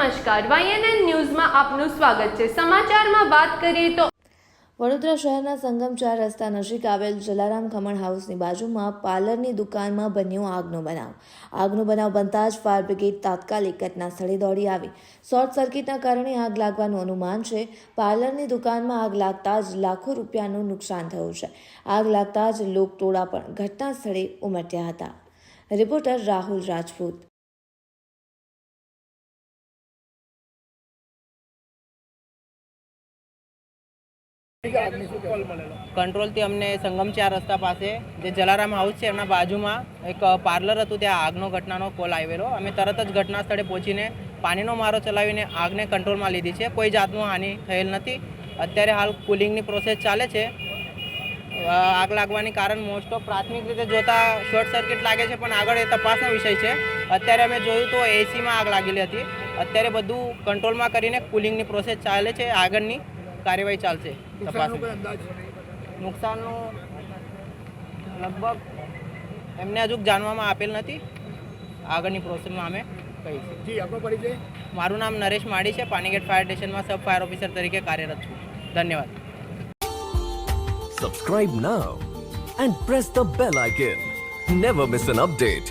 નમસ્કાર, YNN ન્યૂઝમાં આપનું સ્વાગત છે। સમાચારમાં વાત કરીએ તો વડોદરા શહેરના સંગમ 4 રસ્તા નજીક આવેલ જલારામ ખમણ હાઉસની બાજુમાં પાર્લરની દુકાનમાં બન્યો આગનો બનાવ। આગનો બનાવ બનતા જ ફાયર બ્રિગેડ તાત્કાલિક ઘટના સ્થળે દોડી આવી। શોર્ટ સર્કિટના કારણે આગ લાગવાનું અનુમાન છે। પાર્લરની દુકાનમાં આગ લાગતા જ લાખો રૂપિયાનું નુકસાન થયું છે। આગ લાગતા જ લોકટોળા પણ ઘટના સ્થળે ઉમટ્યા હતા। રિપોર્ટર રાહુલ રાજપૂત। કંટ્રોલથી અમને સંગમ 4 રસ્તા પાસે જે જલારામ હાઉસ છે એમના બાજુમાં એક પાર્લર હતું, ત્યાં આગનો ઘટનાનો કોલ આવેલો। અમે તરત જ ઘટના સ્થળે પહોંચીને પાણીનો મારો ચલાવીને આગને કંટ્રોલમાં લીધી છે। કોઈ જાતનું હાનિ થયેલ નથી। અત્યારે હાલ કુલિંગની પ્રોસેસ ચાલે છે। આગ લાગવાની કારણ મોસ્ટ ઓફ પ્રાથમિક રીતે જોતા શોર્ટ સર્કિટ લાગે છે, પણ આગળ એ તપાસનો વિષય છે। અત્યારે અમે જોયું તો એસીમાં આગ લાગેલી હતી। અત્યારે બધું કંટ્રોલમાં કરીને કુલિંગની પ્રોસેસ ચાલે છે। આગળની કાર્યવાહી ચાલશે। નુકસાનનો લગભગ એમને હજુ જાણવામાં આપેલ નથી। આગળની પ્રોસેસમાં અમે કહીશું। મારું નામ નરેશ માડી છે। પાણીગેટ ફાયર સ્ટેશનમાં સબ ફાયર ઓફિસર તરીકે કાર્યરત છું। ધન્યવાદ। Subscribe now and press the bell icon. Never miss an update.